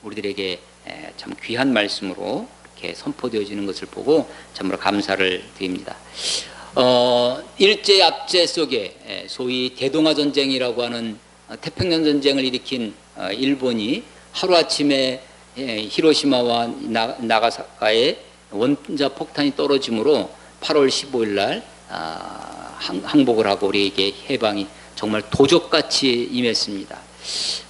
우리들에게 참 귀한 말씀으로 이렇게 선포되어지는 것을 보고 참으로 감사를 드립니다. 일제 압제 속에 소위 대동아 전쟁이라고 하는 태평양 전쟁을 일으킨 일본이 하루아침에 히로시마와 나가사카에 원자 폭탄이 떨어짐으로 8월 15일 날 항복을 하고 우리에게 해방이 정말 도적같이 임했습니다.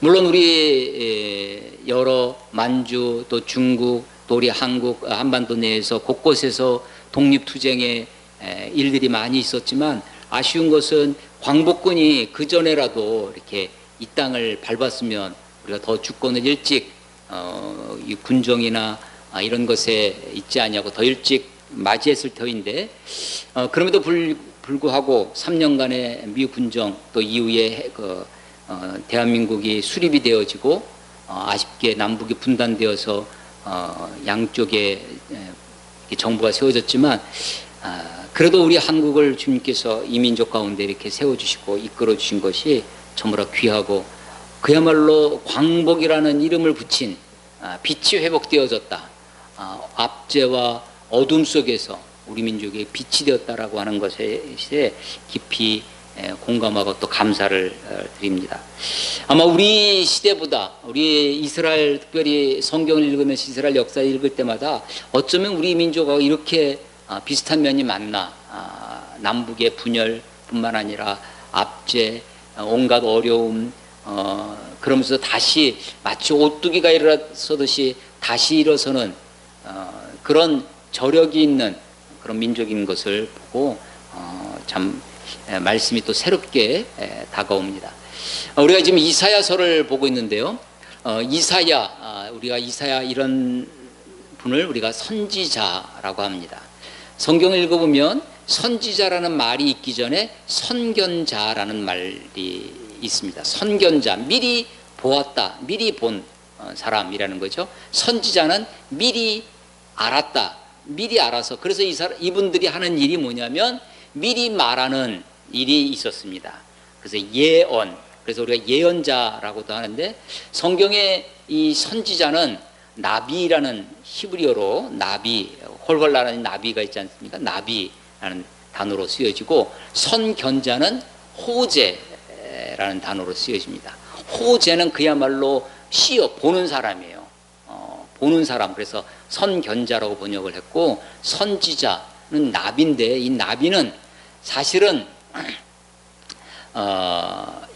물론 우리 여러 만주 또 중국 또 우리 한국 한반도 내에서 곳곳에서 독립투쟁의 일들이 많이 있었지만 아쉬운 것은 광복군이 그 전에라도 이렇게 이 땅을 밟았으면 우리가 더 주권을 일찍 이 군정이나 이런 것에 있지 아니하고 더 일찍 맞이했을 터인데 그럼에도 불구하고 3년간의 미국 군정 또 이후에 대한민국이 수립이 되어지고 아쉽게 남북이 분단되어서 양쪽에 정부가 세워졌지만 그래도 우리 한국을 주님께서 이민족 가운데 이렇게 세워주시고 이끌어주신 것이 참으로 귀하고 그야말로 광복이라는 이름을 붙인 빛이 회복되어졌다. 압제와 어둠 속에서 우리 민족의 빛이 되었다라고 하는 것에 깊이 공감하고 또 감사를 드립니다. 아마 우리 시대보다 우리 이스라엘 특별히 성경을 읽으면서 이스라엘 역사를 읽을 때마다 어쩌면 우리 민족하고 이렇게 비슷한 면이 많나. 남북의 분열뿐만 아니라 압제, 온갖 어려움, 그러면서 다시 마치 오뚜기가 일어서듯이 다시 일어서는 그런 저력이 있는 그런 민족인 것을 보고 참 말씀이 또 새롭게 다가옵니다. 우리가 지금 이사야서를 보고 있는데요. 우리가 이사야 이런 분을 우리가 선지자라고 합니다. 성경을 읽어보면 선지자라는 말이 있기 전에 선견자라는 말이 있습니다. 선견자, 미리 보았다, 미리 본 사람이라는 거죠. 선지자는 미리 알았다, 미리 알아서. 그래서 이분들이 하는 일이 뭐냐면 미리 말하는 일이 있었습니다. 그래서 예언, 그래서 우리가 예언자라고도 하는데 성경의 이 선지자는 나비라는 히브리어로 나비, 헐헐 나라는 나비가 있지 않습니까? 나비라는 단어로 쓰여지고 선견자는 호재라는 단어로 쓰여집니다. 호재는 그야말로 시어 보는 사람이에요. 보는 사람. 그래서 선견자라고 번역을 했고 선지자는 나비인데 이 나비는 사실은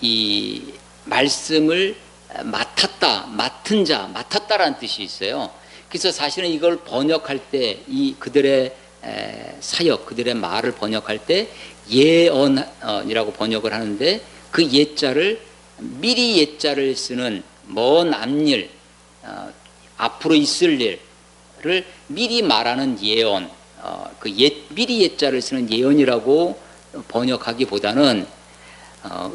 이 말씀을 맡은 자, 맡았다라는 뜻이 있어요. 그래서 사실은 이걸 번역할 때 이 그들의 사역, 그들의 말을 번역할 때 예언이라고 번역을 하는데 그 예자를 미리 예자를 쓰는 먼 앞일, 앞으로 있을 일을 미리 말하는 예언, 미리 예자를 쓰는 예언이라고 번역하기보다는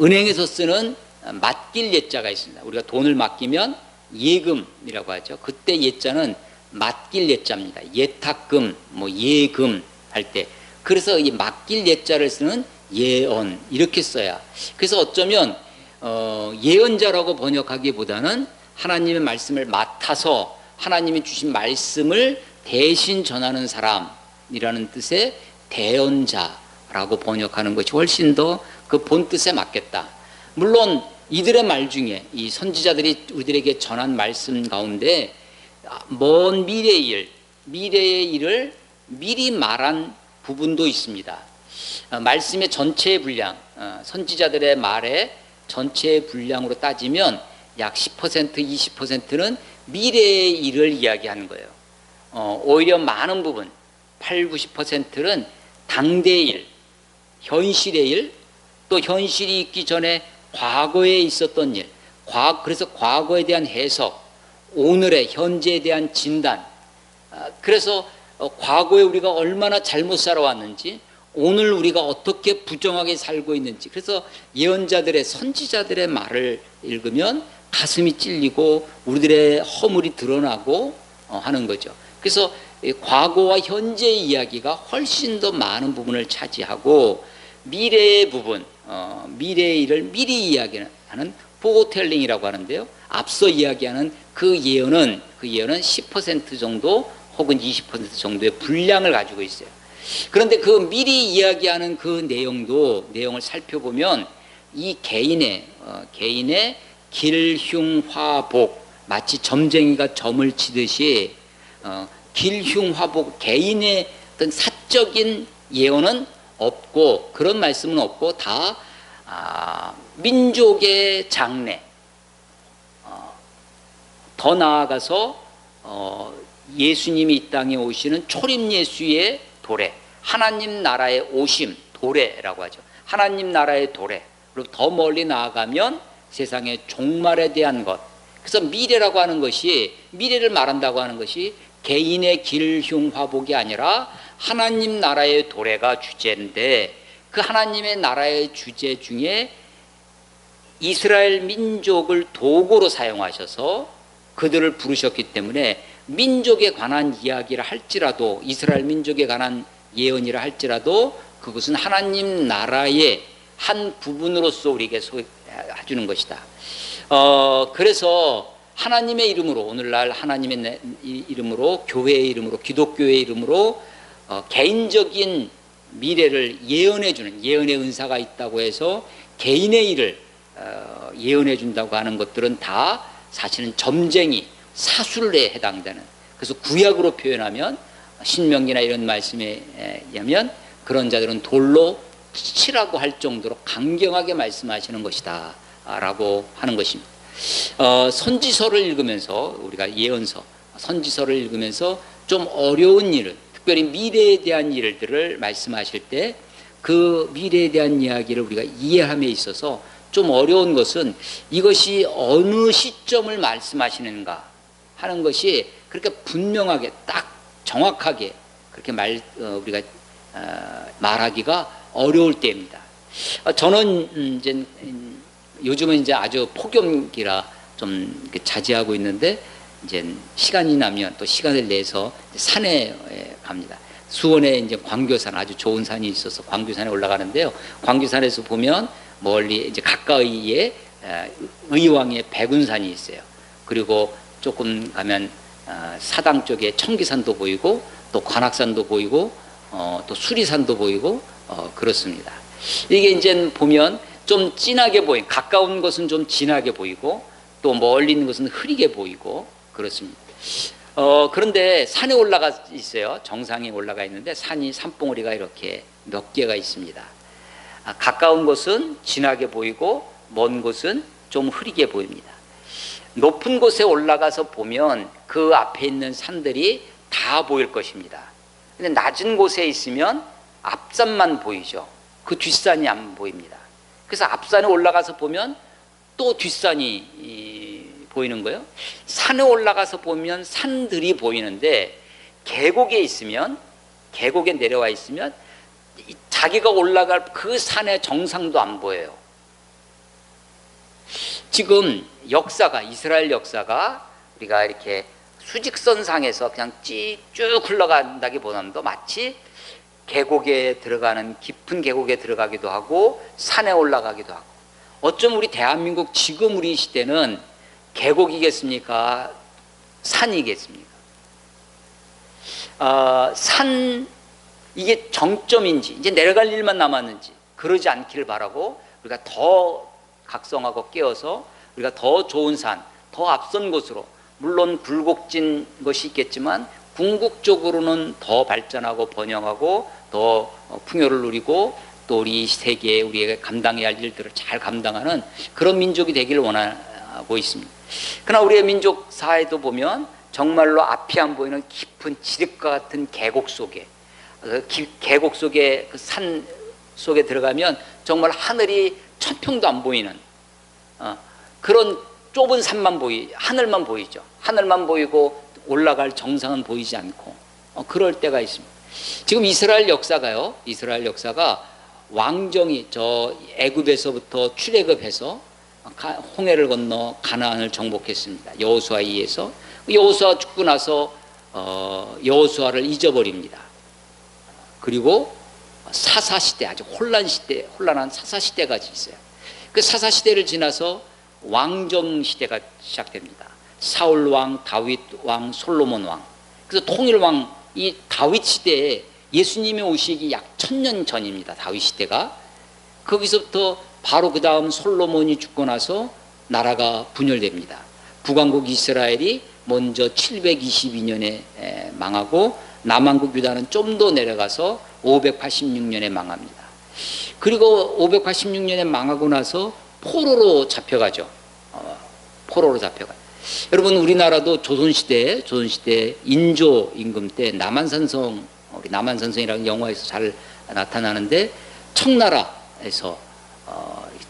은행에서 쓰는 맡길 예자가 있습니다. 우리가 돈을 맡기면 예금이라고 하죠. 그때 예자는 맡길 예자입니다. 예탁금, 예금 할 때. 그래서 이 맡길 예자를 쓰는 예언 이렇게 써야. 그래서 어쩌면 예언자라고 번역하기보다는 하나님의 말씀을 맡아서 하나님이 주신 말씀을 대신 전하는 사람이라는 뜻의 대언자라고 번역하는 것이 훨씬 더 그 본 뜻에 맞겠다. 물론 이들의 말 중에 이 선지자들이 우리들에게 전한 말씀 가운데 먼 미래의 일을 미리 말한 부분도 있습니다. 말씀의 전체의 분량, 선지자들의 말의 전체의 분량으로 따지면 약 10%, 20%는 미래의 일을 이야기하는 거예요. 오히려 많은 부분, 8, 90%는 당대의 일, 현실의 일, 또 현실이 있기 전에 과거에 있었던 일, 그래서 과거에 대한 해석, 오늘의 현재에 대한 진단. 그래서 과거에 우리가 얼마나 잘못 살아왔는지, 오늘 우리가 어떻게 부정하게 살고 있는지. 그래서 예언자들의 선지자들의 말을 읽으면 가슴이 찔리고 우리들의 허물이 드러나고 하는 거죠. 그래서 과거와 현재의 이야기가 훨씬 더 많은 부분을 차지하고 미래의 부분, 미래의 일을 미리 이야기하는 포고텔링이라고 하는데요. 앞서 이야기하는 그 예언은 10% 정도 혹은 20% 정도의 분량을 가지고 있어요. 그런데 그 미리 이야기하는 그 내용을 살펴보면 이 개인의 길흉화복, 마치 점쟁이가 점을 치듯이 길흉화복, 개인의 어떤 사적인 예언은 없고, 그런 말씀은 없고, 다 민족의 장래, 더 나아가서 예수님이 이 땅에 오시는 초림 예수의 도래, 하나님 나라의 오심, 도래라고 하죠. 하나님 나라의 도래. 그리고 더 멀리 나아가면 세상의 종말에 대한 것. 그래서 미래라고 하는 것이, 미래를 말한다고 하는 것이 개인의 길흉화복이 아니라 하나님 나라의 도래가 주제인데, 그 하나님의 나라의 주제 중에 이스라엘 민족을 도구로 사용하셔서 그들을 부르셨기 때문에 민족에 관한 이야기를 할지라도, 이스라엘 민족에 관한 예언이라 할지라도 그것은 하나님 나라의 한 부분으로서 우리에게 해주는 것이다. 그래서 하나님의 이름으로, 오늘날 하나님의 이름으로, 교회의 이름으로, 기독교의 이름으로 개인적인 미래를 예언해주는, 예언의 은사가 있다고 해서 개인의 일을 예언해준다고 하는 것들은 다 사실은 점쟁이, 사술에 해당되는, 그래서 구약으로 표현하면 신명기나 이런 말씀에 의하면 그런 자들은 돌로 치라고 할 정도로 강경하게 말씀하시는 것이다 라고 하는 것입니다. 선지서를 읽으면서, 우리가 예언서, 선지서를 읽으면서 좀 어려운 일을, 특별히 미래에 대한 일들을 말씀하실 때 그 미래에 대한 이야기를 우리가 이해함에 있어서 좀 어려운 것은 이것이 어느 시점을 말씀하시는가 하는 것이 그렇게 분명하게 딱 정확하게 그렇게 우리가 말하기가 어려울 때입니다. 저는 이제 요즘은 이제 아주 폭염기라 좀 자제하고 있는데, 이제 시간이 나면 또 시간을 내서 산에 갑니다. 수원에 이제 광교산, 아주 좋은 산이 있어서 광교산에 올라가는데요. 광교산에서 보면 멀리 이제 가까이에 의왕의 백운산이 있어요. 그리고 조금 가면 사당 쪽에 청기산도 보이고, 또 관악산도 보이고, 또 수리산도 보이고, 그렇습니다. 이게 이제 보면 좀 진하게 보인, 가까운 것은 좀 진하게 보이고, 또 멀리 있는 것은 흐리게 보이고, 그렇습니다. 그런데 산에 올라가 있어요. 정상에 올라가 있는데 산봉우리가 이렇게 몇 개가 있습니다. 가까운 곳은 진하게 보이고, 먼 곳은 좀 흐리게 보입니다. 높은 곳에 올라가서 보면 그 앞에 있는 산들이 다 보일 것입니다. 근데 낮은 곳에 있으면 앞산만 보이죠. 그 뒷산이 안 보입니다. 그래서 앞산에 올라가서 보면 또 뒷산이 보이는 거예요. 산에 올라가서 보면 산들이 보이는데, 계곡에 내려와 있으면 자기가 올라갈 그 산의 정상도 안 보여요. 지금 역사가, 이스라엘 역사가 우리가 이렇게 수직선상에서 그냥 쭉 흘러간다기보다도 마치 계곡에 들어가는, 깊은 계곡에 들어가기도 하고 산에 올라가기도 하고, 어쩜 우리 대한민국 지금 우리 시대는 계곡이겠습니까? 산이겠습니까? 이게 정점인지, 이제 내려갈 일만 남았는지 그러지 않기를 바라고, 우리가 더 각성하고 깨어서 우리가 더 좋은 산, 더 앞선 곳으로, 물론 굴곡진 것이 있겠지만 궁극적으로는 더 발전하고 번영하고 더 풍요를 누리고, 또 우리 세계에 우리에게 감당해야 할 일들을 잘 감당하는 그런 민족이 되기를 원하고 있습니다. 그러나 우리의 민족 사회도 보면 정말로 앞이 안 보이는 깊은 지륵과 같은 계곡 속에, 계곡 속에, 그 산 속에 들어가면 정말 하늘이 천평도 안 보이는 그런 좁은 산만 하늘만 보이죠. 하늘만 보이고 올라갈 정상은 보이지 않고, 그럴 때가 있습니다. 지금 이스라엘 역사가 왕정이 저 애굽에서부터 출애굽해서 홍해를 건너 가나안을 정복했습니다. 여호수아에 의해서. 여호수아 죽고 나서 여호수아를 잊어버립니다. 그리고 사사시대, 아주 혼란한 사사시대가 있어요. 그 사사시대를 지나서 왕정 시대가 시작됩니다. 사울 왕, 다윗 왕, 솔로몬 왕. 그래서 통일 왕, 이 다윗 시대에 예수님이 오시기 약 1000년 전입니다. 다윗 시대가. 거기서부터 바로 그 다음 솔로몬이 죽고 나서 나라가 분열됩니다. 북왕국 이스라엘이 먼저 722년에 망하고 남왕국 유다는 좀 더 내려가서 586년에 망합니다. 그리고 586년에 망하고 나서 포로로 잡혀가죠. 포로로 잡혀가요. 여러분, 우리나라도 조선시대 인조 임금 때 남한산성, 우리 남한산성이라는 영화에서 잘 나타나는데, 청나라에서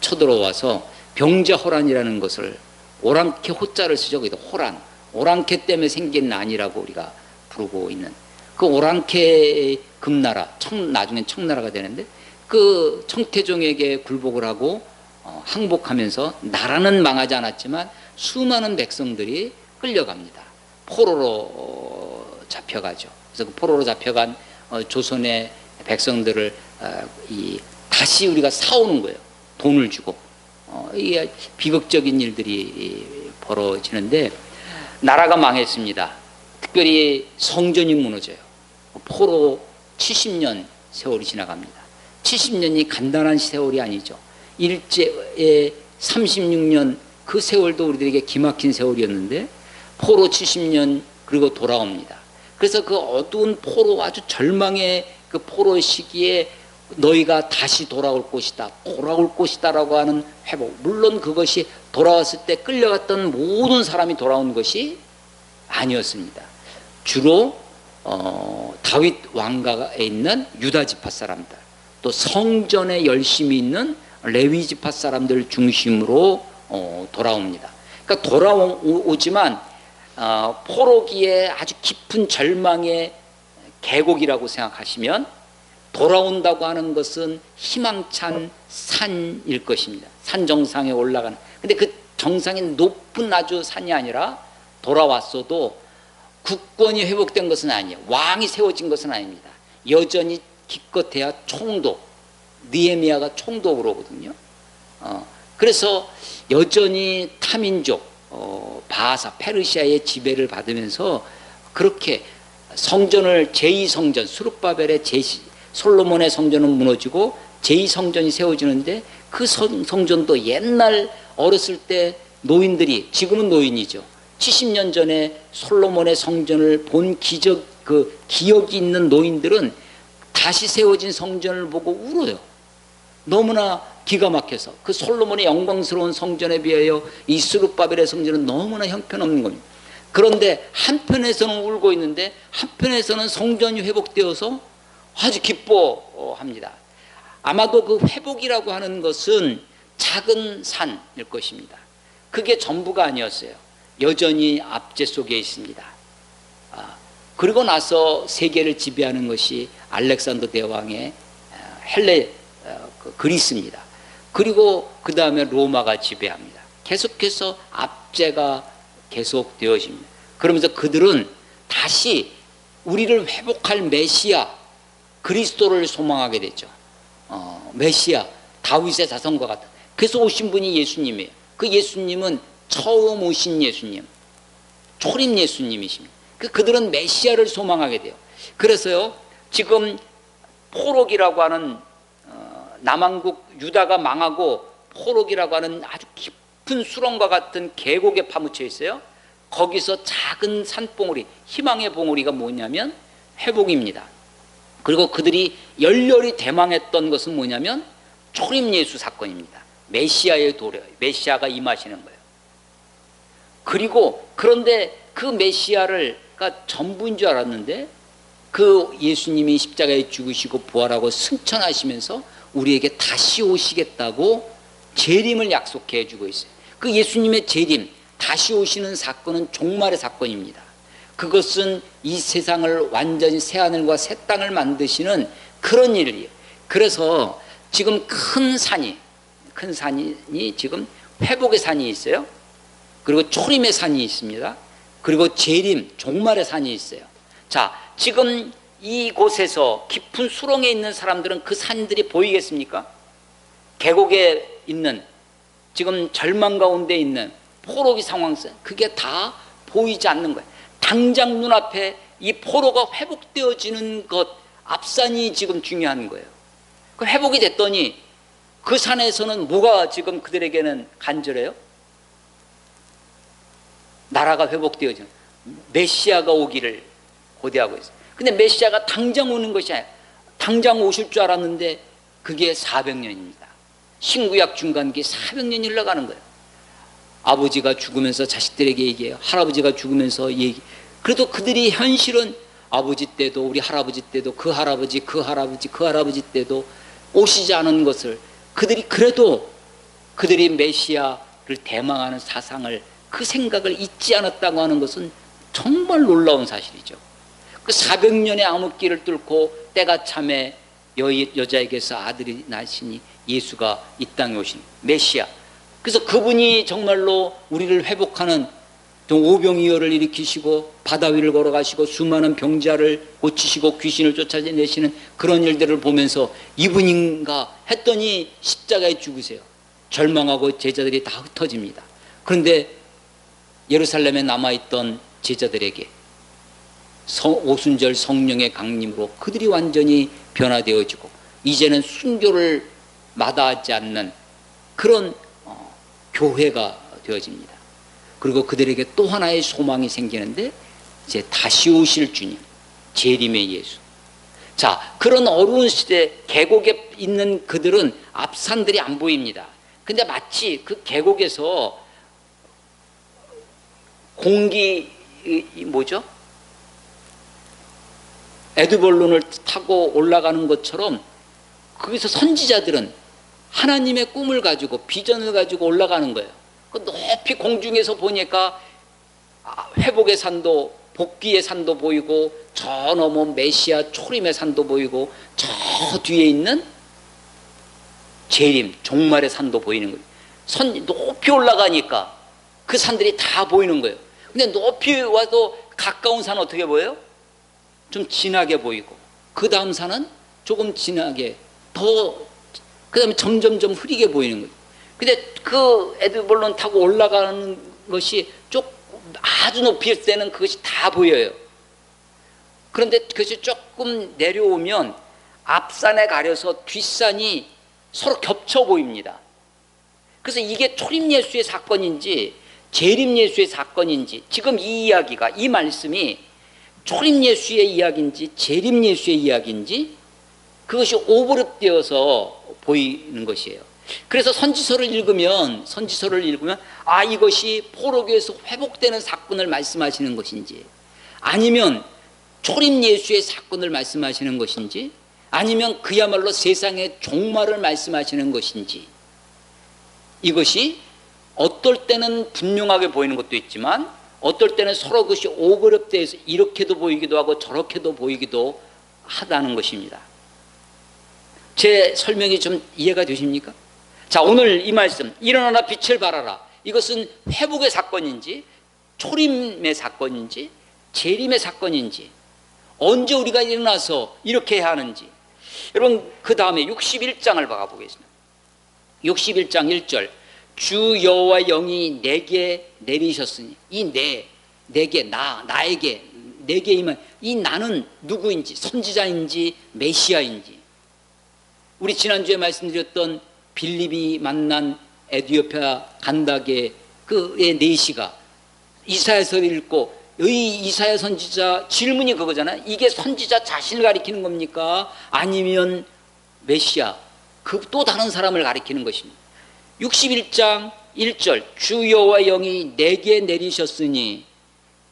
쳐들어와서 병자호란이라는 것을, 오랑캐 호자를 쓰죠. 거기다 호란, 오랑캐 때문에 생긴 난이라고 우리가 부르고 있는 그 오랑캐 금나라, 나중엔 청나라가 되는데, 그 청태종에게 굴복을 하고 항복하면서 나라는 망하지 않았지만 수많은 백성들이 끌려갑니다. 포로로 잡혀가죠. 그래서 그 포로로 잡혀간 조선의 백성들을 다시 우리가 사오는 거예요. 돈을 주고. 이게 비극적인 일들이 벌어지는데, 나라가 망했습니다. 특별히 성전이 무너져요. 포로 70년 세월이 지나갑니다. 70년이 간단한 세월이 아니죠. 일제의 36년, 그 세월도 우리들에게 기막힌 세월이었는데, 포로 70년 그리고 돌아옵니다. 그래서 그 어두운 포로, 아주 절망의 그 포로 시기에 너희가 다시 돌아올 것이다 라고 하는 회복. 물론 그것이 돌아왔을 때 끌려갔던 모든 사람이 돌아온 것이 아니었습니다. 주로 다윗 왕가에 있는 유다 지파 사람들, 또 성전에 열심히 있는 레위 지파 사람들 중심으로 돌아옵니다. 그러니까 돌아오지만 포로기에 아주 깊은 절망의 계곡이라고 생각하시면, 돌아온다고 하는 것은 희망찬 산일 것입니다. 산 정상에 올라가는. 근데 그 정상이 높은 아주 산이 아니라, 돌아왔어도 국권이 회복된 것은 아니에요. 왕이 세워진 것은 아닙니다. 여전히 기껏해야 총독, 느헤미야가 총독으로 오거든요. 그래서 여전히 타민족, 바하사, 페르시아의 지배를 받으면서 그렇게 성전을, 제2성전, 수룹바벨의 솔로몬의 성전은 무너지고 제2성전이 세워지는데, 그 성전도 옛날 어렸을 때 노인들이, 지금은 노인이죠, 70년 전에 솔로몬의 성전을 본 기억이 있는 노인들은 다시 세워진 성전을 보고 울어요. 너무나 기가 막혀서. 그 솔로몬의 영광스러운 성전에 비하여 이 스룹바벨의 성전은 너무나 형편없는 겁니다. 그런데 한편에서는 울고 있는데, 한편에서는 성전이 회복되어서 아주 기뻐합니다. 아마도 그 회복이라고 하는 것은 작은 산일 것입니다. 그게 전부가 아니었어요. 여전히 압제 속에 있습니다. 그리고 나서 세계를 지배하는 것이 알렉산더 대왕의 그리스입니다. 그리고 그 다음에 로마가 지배합니다. 계속해서 압제가 계속되어집니다. 그러면서 그들은 다시 우리를 회복할 메시아 그리스도를 소망하게 됐죠. 메시아, 다윗의 자손과 같은. 그래서 오신 분이 예수님이에요. 그 예수님은 처음 오신 예수님, 초림 예수님이십니다. 그들은 메시아를 소망하게 돼요. 그래서요, 지금 포로기라고 하는 남왕국 유다가 망하고 포로기라고 하는 아주 깊은 수렁과 같은 계곡에 파묻혀 있어요. 거기서 작은 산봉우리, 희망의 봉우리가 뭐냐면 회복입니다. 그리고 그들이 열렬히 대망했던 것은 뭐냐면 초림 예수 사건입니다. 메시아의 도래, 메시아가 임하시는 거예요. 그리고 그런데 그 메시아가 전부인 줄 알았는데, 그 예수님이 십자가에 죽으시고 부활하고 승천하시면서 우리에게 다시 오시겠다고 재림을 약속해 주고 있어요. 그 예수님의 재림, 다시 오시는 사건은 종말의 사건입니다. 그것은 이 세상을 완전히 새 하늘과 새 땅을 만드시는 그런 일이에요. 그래서 지금 큰 산이 지금 회복의 산이 있어요. 그리고 초림의 산이 있습니다. 그리고 재림, 종말의 산이 있어요. 자, 지금 이곳에서 깊은 수렁에 있는 사람들은 그 산들이 보이겠습니까? 계곡에 있는 지금 절망 가운데 있는 포로기 상황, 그게 다 보이지 않는 거예요. 당장 눈앞에 이 포로가 회복되어지는 것, 앞산이 지금 중요한 거예요. 그 회복이 됐더니 그 산에서는 뭐가 지금 그들에게는 간절해요? 나라가 회복되어지는, 메시아가 오기를 고대하고 있어요. 근데 메시아가 당장 오는 것이 아니에요. 당장 오실 줄 알았는데 그게 400년입니다. 신구약 중간기 400년이 흘러가는 거예요. 아버지가 죽으면서 자식들에게 얘기해요. 할아버지가 죽으면서 얘기. 그래도 그들이 현실은 아버지 때도, 우리 할아버지 때도, 그 할아버지, 그 할아버지, 그 할아버지 때도 오시지 않은 것을, 그들이 그래도 그들이 메시아를 대망하는 사상을, 그 생각을 잊지 않았다고 하는 것은 정말 놀라운 사실이죠. 그 400년의 암흑기를 뚫고 때가 참에 여자에게서 아들이 나시니 예수가 이 땅에 오신 메시아. 그래서 그분이 정말로 우리를 회복하는, 오병이어를 일으키시고 바다 위를 걸어가시고 수많은 병자를 고치시고 귀신을 쫓아내시는 그런 일들을 보면서 이분인가 했더니 십자가에 죽으세요. 절망하고 제자들이 다 흩어집니다. 그런데 예루살렘에 남아있던 제자들에게 오순절 성령의 강림으로 그들이 완전히 변화되어지고 이제는 순교를 마다하지 않는 그런 교회가 되어집니다. 그리고 그들에게 또 하나의 소망이 생기는데, 이제 다시 오실 주님, 재림의 예수. 자, 그런 어려운 시대 계곡에 있는 그들은 앞산들이 안 보입니다. 근데 마치 그 계곡에서 공기, 뭐죠? 에드벌룬을 타고 올라가는 것처럼 거기서 선지자들은 하나님의 꿈을 가지고 비전을 가지고 올라가는 거예요. 그 높이 공중에서 보니까 회복의 산도, 복귀의 산도 보이고, 저 넘어 메시아 초림의 산도 보이고, 저 뒤에 있는 재림, 종말의 산도 보이는 거예요. 높이 올라가니까 그 산들이 다 보이는 거예요. 근데 높이 와도 가까운 산은 어떻게 보여요? 좀 진하게 보이고, 그 다음 산은 조금 진하게, 그 다음에 점점점 흐리게 보이는 거예요. 근데 그 에드벌룬 타고 올라가는 것이 아주 높이 있을 때는 그것이 다 보여요. 그런데 그것이 조금 내려오면 앞산에 가려서 뒷산이 서로 겹쳐 보입니다. 그래서 이게 초림 예수의 사건인지 재림 예수의 사건인지, 지금 이 이야기가, 이 말씀이 초림 예수의 이야기인지 재림 예수의 이야기인지, 그것이 오버랩되어서 보이는 것이에요. 그래서 선지서를 읽으면 이것이 포로교에서 회복되는 사건을 말씀하시는 것인지, 아니면 초림 예수의 사건을 말씀하시는 것인지, 아니면 그야말로 세상의 종말을 말씀하시는 것인지, 이것이 어떨 때는 분명하게 보이는 것도 있지만 어떨 때는 서로 그것이 오버랩돼서 이렇게도 보이기도 하고 저렇게도 보이기도 하다는 것입니다. 제 설명이 좀 이해가 되십니까? 자, 오늘 이 말씀, 일어나라 빛을 발하라, 이것은 회복의 사건인지 초림의 사건인지 재림의 사건인지, 언제 우리가 일어나서 이렇게 해야 하는지, 여러분 그 다음에 61장을 봐보겠습니다. 61장 1절, 주 여호와 영이 내게 내리셨으니, 이 내게, 나에게, 내게 임한 이 나는 누구인지, 선지자인지 메시아인지. 우리 지난주에 말씀드렸던 빌립이 만난 에디오피아 간다게 그의 내시가 이사야서를 읽고, 이 이사야 선지자 질문이 그거잖아요. 이게 선지자 자신을 가리키는 겁니까? 아니면 메시아, 그 또 다른 사람을 가리키는 것입니다. 61장 1절, 주 여호와 영이 내게 내리셨으니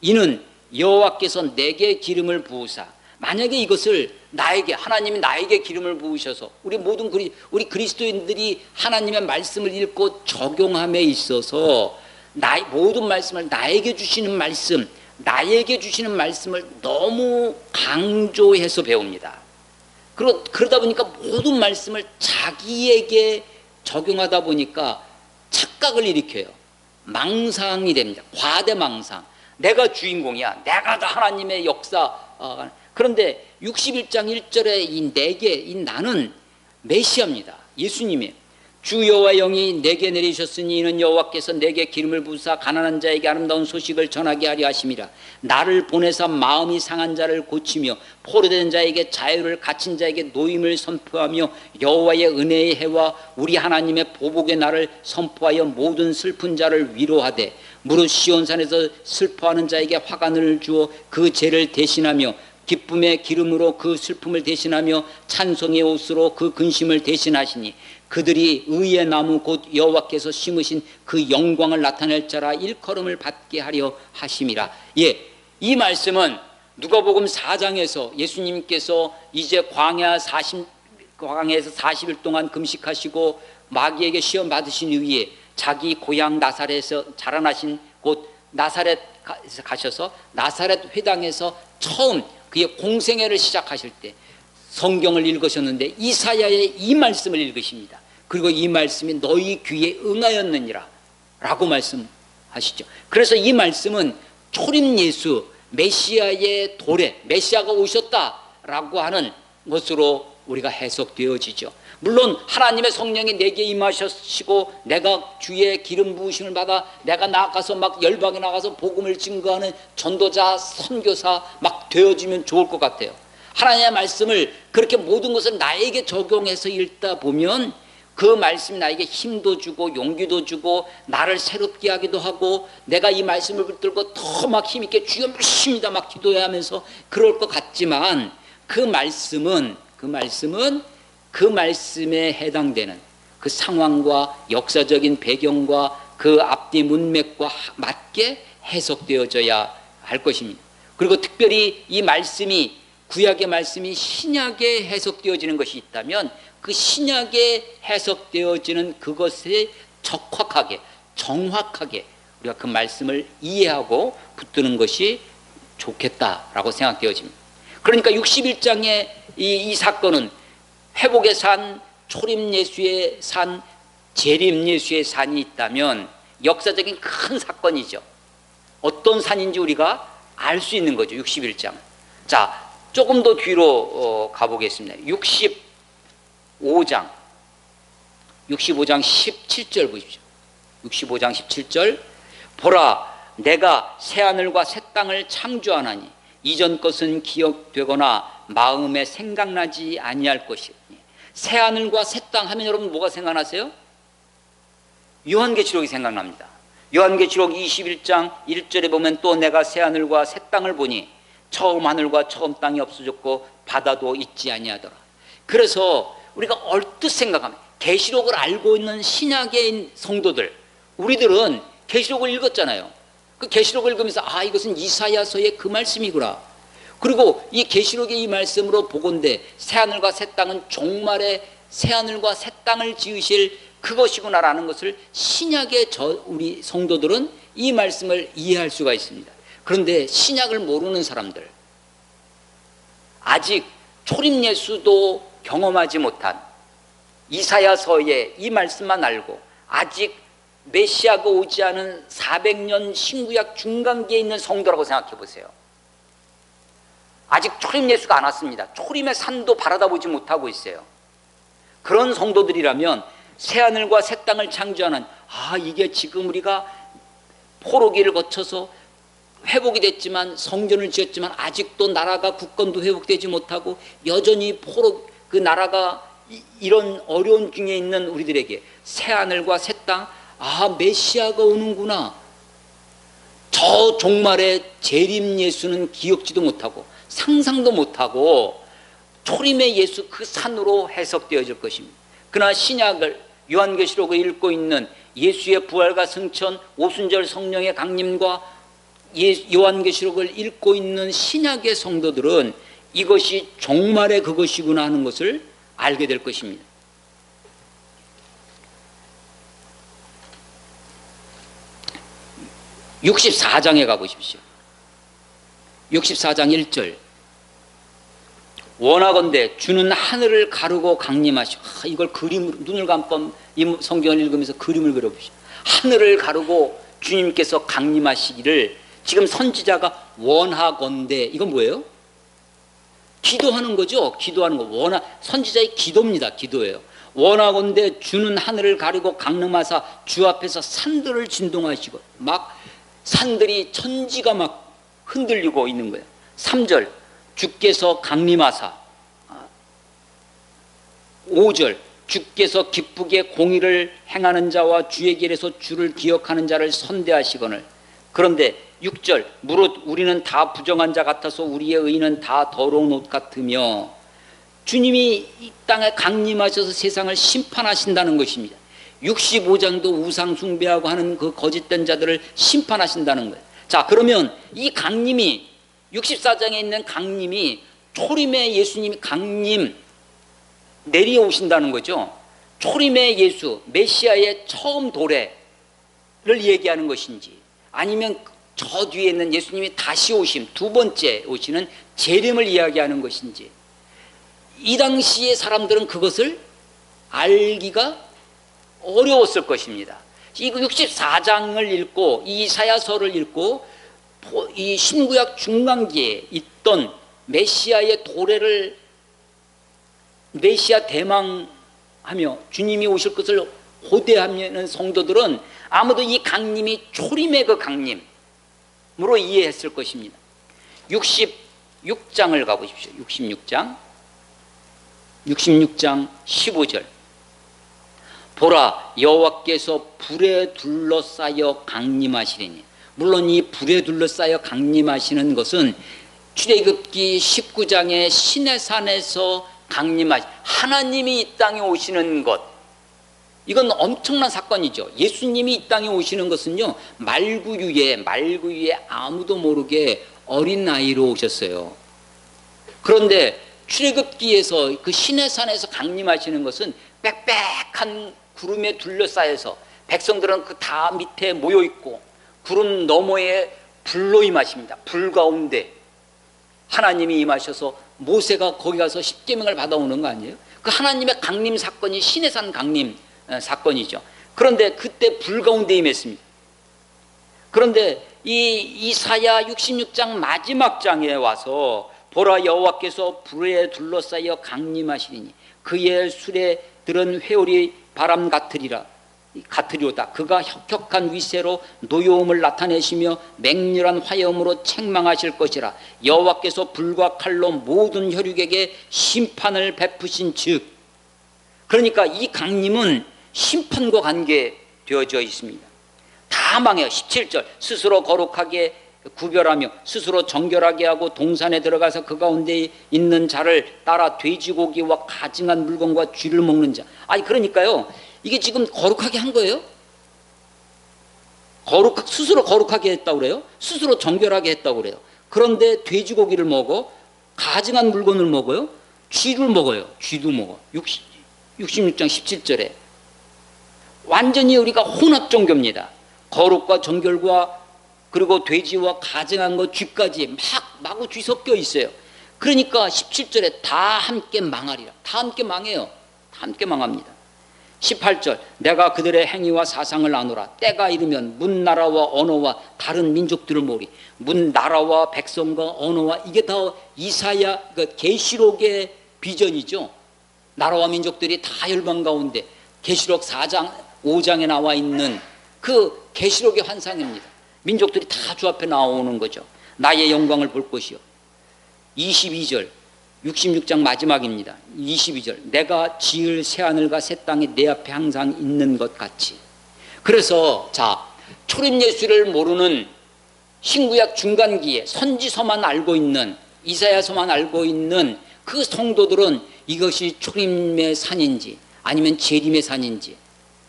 이는 여호와께서 내게 기름을 부으사. 만약에 이것을 나에게, 하나님이 나에게 기름을 부으셔서, 우리 모든 우리 그리스도인들이 하나님의 말씀을 읽고 적용함에 있어서 모든 말씀을 나에게 주시는 말씀을 너무 강조해서 배웁니다. 그러다 보니까 모든 말씀을 자기에게 적용하다 보니까 착각을 일으켜요. 망상이 됩니다. 과대망상. 내가 주인공이야, 내가 다 하나님의 역사. 그런데 61장 1절에 이 내게, 이 나는 메시아입니다. 예수님이에요. 주 여호와의 영이 내게 내리셨으니 이는 여호와께서 내게 기름을 부으사 가난한 자에게 아름다운 소식을 전하게 하려 하심이라. 나를 보내사 마음이 상한 자를 고치며 포로된 자에게 자유를, 갇힌 자에게 노임을 선포하며 여호와의 은혜의 해와 우리 하나님의 보복의 날을 선포하여 모든 슬픈 자를 위로하되 무릇 시온산에서 슬퍼하는 자에게 화관을 주어 그 죄를 대신하며 기쁨의 기름으로 그 슬픔을 대신하며 찬송의 옷으로 그 근심을 대신하시니 그들이 의의 나무 곧 여호와께서 심으신 그 영광을 나타낼 자라 일컬음을 받게 하려 하심이라. 예, 이 말씀은 누가복음 4장에서 예수님께서 이제 광야에서 40일 동안 금식하시고 마귀에게 시험 받으신 이후에 자기 고향 나사렛에서 자라나신 곳 나사렛 가셔서 나사렛 회당에서 처음 그의 공생애를 시작하실 때 성경을 읽으셨는데 이사야의 이 말씀을 읽으십니다. 그리고 이 말씀이 너희 귀에 응하였느니라 라고 말씀하시죠. 그래서 이 말씀은 초림 예수 메시아의 도래, 메시아가 오셨다라고 하는 것으로 우리가 해석되어지죠. 물론 하나님의 성령이 내게 임하시고 내가 주의 기름 부으심을 받아 내가 나가서 막 열방에 나가서 복음을 증거하는 전도자, 선교사 막 되어지면 좋을 것 같아요. 하나님의 말씀을 그렇게 모든 것을 나에게 적용해서 읽다 보면 그 말씀이 나에게 힘도 주고 용기도 주고 나를 새롭게 하기도 하고 내가 이 말씀을 붙들고 더 막 힘있게 주여 믿습니다 막 기도해야 하면서 그럴 것 같지만 그 말씀은 그 말씀에 해당되는 그 상황과 역사적인 배경과 그 앞뒤 문맥과 맞게 해석되어져야 할 것입니다. 그리고 특별히 이 말씀이 구약의 말씀이 신약에 해석되어지는 것이 있다면 그 신약에 해석되어지는 그것에 적확하게 정확하게 우리가 그 말씀을 이해하고 붙드는 것이 좋겠다라고 생각되어집니다. 그러니까 61장의 이 사건은 회복의 산, 초림 예수의 산, 재림 예수의 산이 있다면 역사적인 큰 사건이죠. 어떤 산인지 우리가 알 수 있는 거죠. 61장. 자, 조금 더 뒤로 가보겠습니다. 65장 17절 보십시오. 65장 17절 보라 내가 새하늘과 새 땅을 창조하나니 이전 것은 기억되거나 마음에 생각나지 아니할 것이니. 새하늘과 새 땅 하면 여러분 뭐가 생각나세요? 요한계시록이 생각납니다. 요한계시록 21장 1절에 보면 또 내가 새하늘과 새 땅을 보니 처음 하늘과 처음 땅이 없어졌고 바다도 있지 아니하더라. 그래서 우리가 얼뜻 생각하면 계시록을 알고 있는 신약의 성도들 우리들은 계시록을 읽었잖아요. 그 계시록을 읽으면서 아 이것은 이사야서의 그 말씀이구나. 그리고 이 계시록의 이 말씀으로 보건대 새하늘과 새 땅은 종말에 새하늘과 새 땅을 지으실 그것이구나라는 것을 신약의 우리 성도들은 이 말씀을 이해할 수가 있습니다. 그런데 신약을 모르는 사람들 아직 초림 예수도 경험하지 못한 이사야서의 이 말씀만 알고 아직 메시아가 오지 않은 400년 신구약 중간기에 있는 성도라고 생각해 보세요. 아직 초림 예수가 안 왔습니다. 초림의 산도 바라다 보지 못하고 있어요. 그런 성도들이라면 새하늘과 새 땅을 창조하는 이게 지금 우리가 포로기를 거쳐서 회복이 됐지만 성전을 지었지만 아직도 나라가 국권도 회복되지 못하고 여전히 그 나라가 이런 어려운 중에 있는 우리들에게 새하늘과 새 땅 메시아가 오는구나. 저 종말의 재림 예수는 기억지도 못하고 상상도 못하고 초림의 예수 그 산으로 해석되어질 것입니다. 그러나 신약을 요한계시록을 읽고 있는 예수의 부활과 승천, 오순절 성령의 강림과 요한계시록을 읽고 있는 신약의 성도들은 이것이 종말의 그것이구나 하는 것을 알게 될 것입니다. 64장에 가보십시오. 64장 1절 원하건대 주는 하늘을 가르고 강림하시고 이걸 그림으로 눈을 감고 이 성경을 읽으면서 그림을 그려보시오. 하늘을 가르고 주님께서 강림하시기를 지금 선지자가 원하건대 이건 뭐예요? 기도하는 거죠. 기도하는 거. 선지자의 기도입니다. 기도예요. 원하건대 주는 하늘을 가리고 강림하사 주 앞에서 산들을 진동하시고, 막 산들이 천지가 막 흔들리고 있는 거예요. 3절 주께서 강림하사, 5절 주께서 기쁘게 공의를 행하는 자와 주의 길에서 주를 기억하는 자를 선대하시거늘. 그런데 6절 무릇 우리는 다 부정한 자 같아서 우리의 의는 다 더러운 옷 같으며, 주님이 이 땅에 강림하셔서 세상을 심판하신다는 것입니다. 65장도 우상 숭배하고 하는 그 거짓된 자들을 심판하신다는 거예요. 자, 그러면 이 강림이, 64장에 있는 강림이 초림의 예수님이 강림 내려오신다는 거죠. 초림의 예수, 메시아의 처음 도래를 얘기하는 것인지, 아니면 저 뒤에 있는 예수님이 다시 오심, 두 번째 오시는 재림을 이야기하는 것인지, 이 당시의 사람들은 그것을 알기가 어려웠을 것입니다. 이 64장을 읽고 이사야서를 읽고 이 신구약 중간기에 있던 메시아의 도래를, 메시아 대망하며 주님이 오실 것을 고대하는 성도들은 아무도 이 강림이 초림의 그 강림으로 이해했을 것입니다. 66장을 가보십시오. 66장 15절. 보라, 여호와께서 불에 둘러싸여 강림하시리니. 물론 이 불에 둘러싸여 강림하시는 것은 출애굽기 19장의 시내산에서 강림하시, 하나님이 이 땅에 오시는 것, 이건 엄청난 사건이죠. 예수님이 이 땅에 오시는 것은요, 말구유에 아무도 모르게 어린 나이로 오셨어요. 그런데 출애굽기에서 그 시내산에서 강림하시는 것은 빽빽한 구름에 둘러싸여서 백성들은 그 다 밑에 모여 있고 구름 너머에 불로 임하십니다. 불 가운데 하나님이 임하셔서 모세가 거기 가서 십계명을 받아오는 거 아니에요? 그 하나님의 강림 사건이 시내산 강림 사건이죠. 그런데 그때 불 가운데 임했습니다. 그런데 이 이사야 66장 마지막 장에 와서 보라, 여호와께서 불에 둘러싸여 강림하시리니 그의 수레 들은 회오리 바람 같으리로다. 그가 혁혁한 위세로 노여움을 나타내시며 맹렬한 화염으로 책망하실 것이라. 여호와께서 불과 칼로 모든 혈육에게 심판을 베푸신 즉. 그러니까 이 강림은 심판과 관계되어져 있습니다. 다 망해요. 17절 스스로 거룩하게 구별하며 스스로 정결하게 하고 동산에 들어가서 그 가운데 있는 자를 따라 돼지고기와 가증한 물건과 쥐를 먹는 자. 아니 그러니까요, 이게 지금 거룩하게 한 거예요. 스스로 거룩하게 했다고 그래요. 스스로 정결하게 했다고 그래요. 그런데 돼지고기를 먹어, 가증한 물건을 먹어요, 쥐를 먹어요. 쥐도 먹어. 66장 17절에 완전히 우리가 혼합 종교입니다. 거룩과 정결과 그리고 돼지와 가증한 것 쥐까지 마구 쥐 섞여 있어요. 그러니까 17절에 다 함께 망하리라. 다 함께 망해요. 다 함께 망합니다. 18절 내가 그들의 행위와 사상을 아노라. 때가 이르면 문 나라와 언어와 다른 민족들을 모으리. 문 나라와 백성과 언어와, 이게 다 이사야 그 계시록의 비전이죠. 나라와 민족들이 다 열방 가운데 계시록 4장 5장에 나와 있는 그 계시록의 환상입니다. 민족들이 다 주 앞에 나오는 거죠. 나의 영광을 볼 것이요. 22절 66장 마지막입니다. 22절 내가 지을 새하늘과 새 땅이 내 앞에 항상 있는 것 같이. 그래서 자, 초림 예수를 모르는 신구약 중간기에 선지서만 알고 있는, 이사야서만 알고 있는 그 성도들은 이것이 초림의 산인지 아니면 재림의 산인지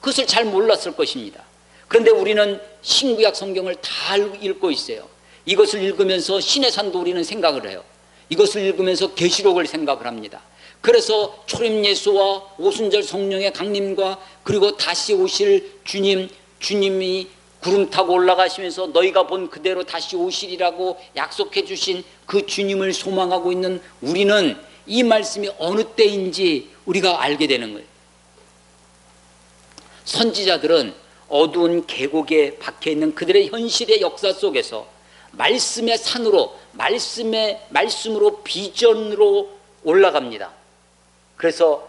그것을 잘 몰랐을 것입니다. 그런데 우리는 신구약 성경을 다 읽고 있어요. 이것을 읽으면서 신의 산도 우리는 생각을 해요. 이것을 읽으면서 계시록을 생각을 합니다. 그래서 초림 예수와 오순절 성령의 강림과 그리고 다시 오실 주님이 구름 타고 올라가시면서 너희가 본 그대로 다시 오시리라고 약속해 주신 그 주님을 소망하고 있는 우리는 이 말씀이 어느 때인지 우리가 알게 되는 거예요. 선지자들은 어두운 계곡에 박혀있는 그들의 현실의 역사 속에서 말씀의 산으로, 말씀으로 비전으로 올라갑니다. 그래서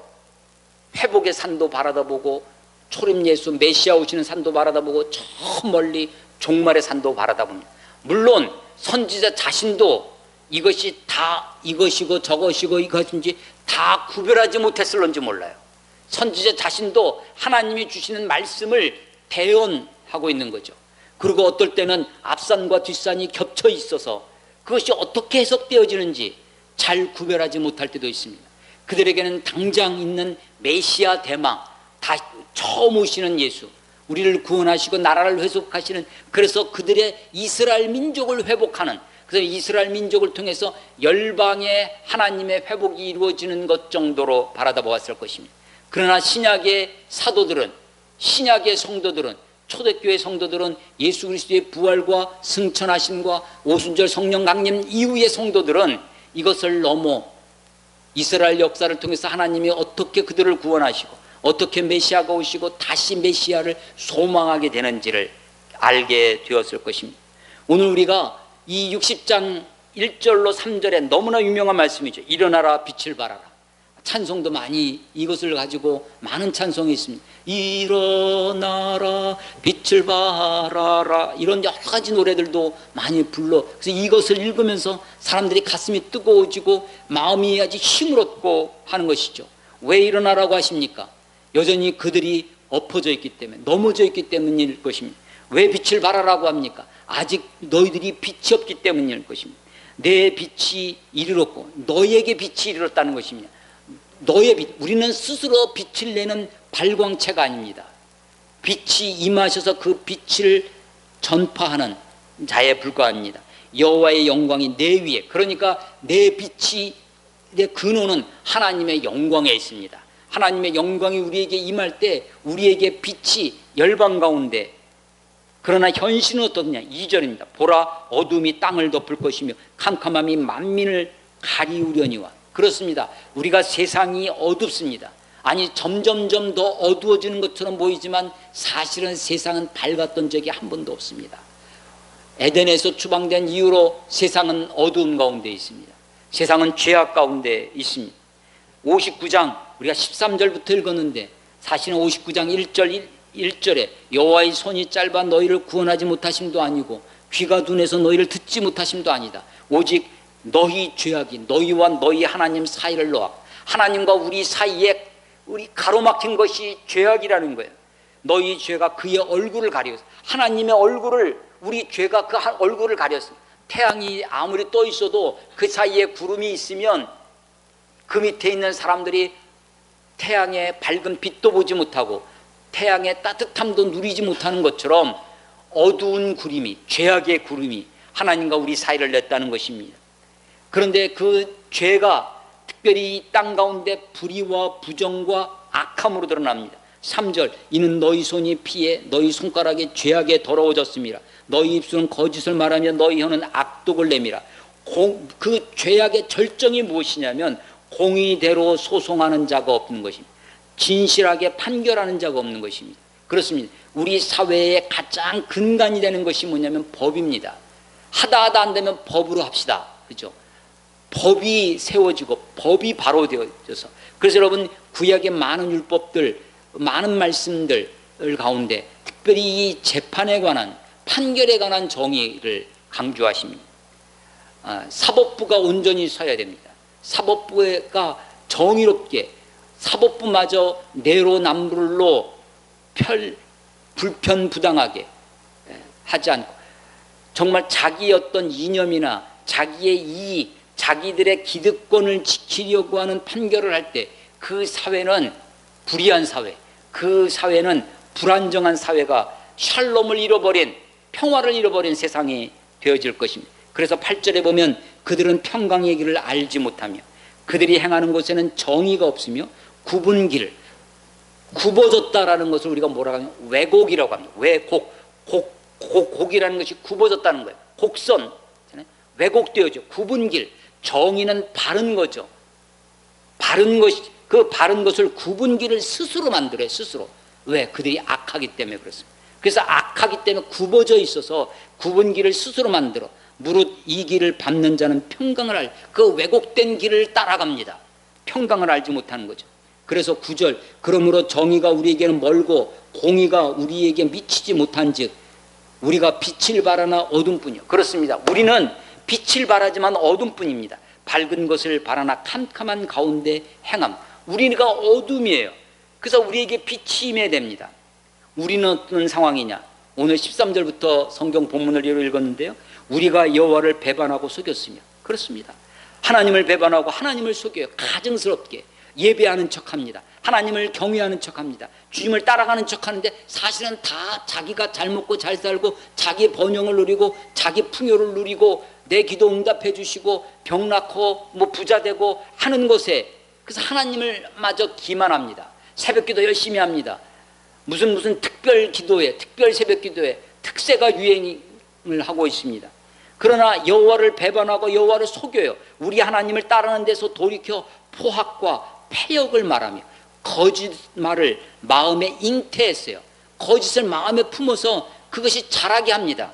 회복의 산도 바라다보고 초림 예수 메시아 오시는 산도 바라다보고 저 멀리 종말의 산도 바라다봅니다. 물론 선지자 자신도 이것이 다 이것이고 저것이고 이것인지 다 구별하지 못했을런지 몰라요. 선지자 자신도 하나님이 주시는 말씀을 대언하고 있는 거죠. 그리고 어떨 때는 앞산과 뒷산이 겹쳐 있어서 그것이 어떻게 해석되어지는지 잘 구별하지 못할 때도 있습니다. 그들에게는 당장 있는 메시아 대망, 다 처음 오시는 예수, 우리를 구원하시고 나라를 회복하시는, 그래서 그들의 이스라엘 민족을 회복하는, 그래서 이스라엘 민족을 통해서 열방의 하나님의 회복이 이루어지는 것 정도로 바라다보았을 것입니다. 그러나 신약의 사도들은, 신약의 성도들은, 초대교회 성도들은 예수 그리스도의 부활과 승천하심과 오순절 성령 강림 이후의 성도들은 이것을 넘어 이스라엘 역사를 통해서 하나님이 어떻게 그들을 구원하시고 어떻게 메시아가 오시고 다시 메시아를 소망하게 되는지를 알게 되었을 것입니다. 오늘 우리가 이 60장 1절로 3절에 너무나 유명한 말씀이죠. 일어나라 빛을 발하라. 찬송도 많이 이것을 가지고 많은 찬송이 있습니다. 일어나라 빛을 발하라, 이런 여러 가지 노래들도 많이 불러. 그래서 이것을 읽으면서 사람들이 가슴이 뜨거워지고 마음이 아주 힘을 얻고 하는 것이죠. 왜 일어나라고 하십니까? 여전히 그들이 엎어져 있기 때문에, 넘어져 있기 때문일 것입니다. 왜 빛을 발하라고 합니까? 아직 너희들이 빛이 없기 때문일 것입니다. 내 빛이 이르렀고 너희에게 빛이 이르렀다는 것입니다. 너의 빛, 우리는 스스로 빛을 내는 발광체가 아닙니다. 빛이 임하셔서 그 빛을 전파하는 자에 불과합니다. 여호와의 영광이 내 위에, 그러니까 내 빛이, 내 근원은 하나님의 영광에 있습니다. 하나님의 영광이 우리에게 임할 때 우리에게 빛이 열방 가운데, 그러나 현실은 어떻느냐? 2절입니다. 보라, 어둠이 땅을 덮을 것이며 캄캄함이 만민을 가리우려니와. 그렇습니다. 우리가 세상이 어둡습니다. 아니, 점점점 더 어두워지는 것처럼 보이지만 사실은 세상은 밝았던 적이 한 번도 없습니다. 에덴에서 추방된 이후로 세상은 어두움 가운데 있습니다. 세상은 죄악 가운데 있습니다. 59장 우리가 13절부터 읽었는데 사실은 59장 1절에 여호와의 손이 짧아 너희를 구원하지 못하심도 아니고 귀가 둔해서 너희를 듣지 못하심도 아니다. 오직 너희 죄악이 너희와 너희 하나님 사이를 놓아, 하나님과 우리 사이에 우리 가로막힌 것이 죄악이라는 거예요. 너희 죄가 그의 얼굴을 가렸어. 하나님의 얼굴을, 우리 죄가 그 얼굴을 가렸어. 태양이 아무리 떠 있어도 그 사이에 구름이 있으면 그 밑에 있는 사람들이 태양의 밝은 빛도 보지 못하고 태양의 따뜻함도 누리지 못하는 것처럼 어두운 구름이, 죄악의 구름이 하나님과 우리 사이를 냈다는 것입니다. 그런데 그 죄가 특별히 이 땅 가운데 불의와 부정과 악함으로 드러납니다. 3절, 이는 너희 손이 피해 너희 손가락이 죄악에 더러워졌습니다. 너희 입술은 거짓을 말하며 너희 혀는 악독을 내밀어. 그 죄악의 절정이 무엇이냐면 공의대로 소송하는 자가 없는 것입니다. 진실하게 판결하는 자가 없는 것입니다. 그렇습니다. 우리 사회의 가장 근간이 되는 것이 뭐냐면 법입니다. 하다 안 되면 법으로 합시다. 그죠? 법이 세워지고 법이 바로 되어져서, 그래서 여러분 구약의 많은 율법들, 많은 말씀들 가운데 특별히 이 재판에 관한, 판결에 관한 정의를 강조하십니다. 사법부가 온전히 서야 됩니다. 사법부가 정의롭게, 사법부마저 내로남불로 불편부당하게 하지 않고 정말 자기의 어떤 이념이나 자기의 이익, 자기들의 기득권을 지키려고 하는 판결을 할 때 그 사회는 불의한 사회, 그 사회는 불안정한 사회가 샬롬을 잃어버린, 평화를 잃어버린 세상이 되어질 것입니다. 그래서 8절에 보면 그들은 평강의 길을 알지 못하며 그들이 행하는 곳에는 정의가 없으며 굽은 길, 굽어졌다라는 것을 우리가 뭐라고 하냐면 왜곡이라고 합니다. 곡이라는 것이 굽어졌다는 거예요. 곡선, 왜곡되어져. 굽은 길, 정의는 바른 거죠. 바른 것이, 그 바른 것을 굽은 길을 스스로 만들어요. 스스로. 왜? 그들이 악하기 때문에 그렇습니다. 그래서 악하기 때문에 굽어져 있어서 굽은 길을 스스로 만들어. 무릇 이 길을 밟는 자는 평강을 그 왜곡된 길을 따라갑니다. 평강을 알지 못하는 거죠. 그래서 9절, 그러므로 정의가 우리에게는 멀고 공의가 우리에게 미치지 못한즉 우리가 빛을 바라나 어둠뿐이요. 그렇습니다. 우리는 빛을 바라지만 어둠뿐입니다. 밝은 것을 바라나 캄캄한 가운데 행함. 우리가 어둠이에요. 그래서 우리에게 빛이 임해야 됩니다. 우리는 어떤 상황이냐? 오늘 13절부터 성경 본문을 읽었는데요. 우리가 여호와를 배반하고 속였으며, 그렇습니다. 하나님을 배반하고 하나님을 속여요. 가증스럽게 예배하는 척합니다. 하나님을 경외하는 척합니다. 주님을 따라가는 척하는데 사실은 다 자기가 잘 먹고 잘 살고 자기의 번영을 누리고 자기 풍요를 누리고 내 기도 응답해 주시고 병 낫고 뭐 부자 되고 하는 것에, 그래서 하나님을 마저 기만합니다. 새벽기도 열심히 합니다. 무슨 특별 기도에, 특별 새벽기도에 특세가 유행을 하고 있습니다. 그러나 여호와를 배반하고 여호와를 속여요. 우리 하나님을 따르는 데서 돌이켜 포악과 패역을 말하며 거짓말을 마음에 잉태했어요. 거짓을 마음에 품어서 그것이 자라게 합니다.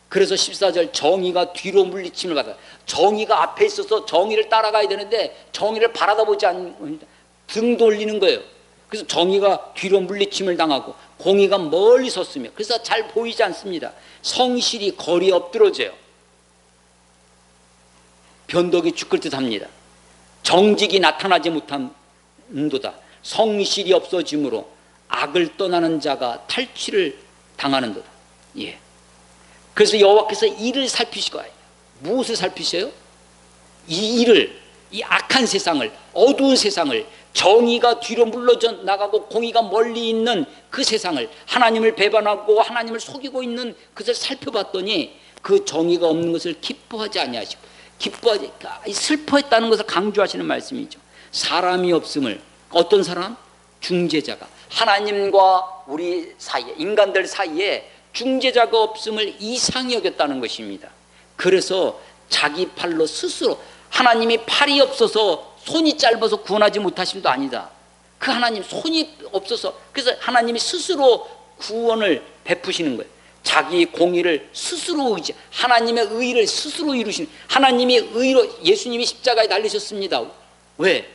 그래서 14절, 정의가 뒤로 물리침을 받아요. 정의가 앞에 있어서 정의를 따라가야 되는데 정의를 바라다 보지 않는, 등 돌리는 거예요. 그래서 정의가 뒤로 물리침을 당하고 공의가 멀리 섰으며, 그래서 잘 보이지 않습니다. 성실이 거리에 엎드러져요. 변덕이 죽을 듯 합니다. 정직이 나타나지 못한도다. 성실이 없어짐으로 악을 떠나는 자가 탈취를 당하는도다. 예. 그래서 여호와께서 이를 살피시고, 무엇을 살피셔요? 이 일을, 이 악한 세상을, 어두운 세상을, 정의가 뒤로 물러져 나가고 공의가 멀리 있는 그 세상을, 하나님을 배반하고 하나님을 속이고 있는 그것을 살펴봤더니 그 정의가 없는 것을 기뻐하지 아니하시고, 슬퍼했다는 것을 강조하시는 말씀이죠. 사람이 없음을, 어떤 사람? 중재자가, 하나님과 우리 사이에, 인간들 사이에 중재자가 없음을 이상히 여겼다는 것입니다. 그래서 자기 팔로 스스로, 하나님이 팔이 없어서 손이 짧아서 구원하지 못하심도 아니다. 그 하나님 손이 없어서, 그래서 하나님이 스스로 구원을 베푸시는 거예요. 자기 공의를 스스로 의지, 하나님의 의를 스스로 이루시는, 하나님이 의로, 예수님이 십자가에 달리셨습니다. 왜?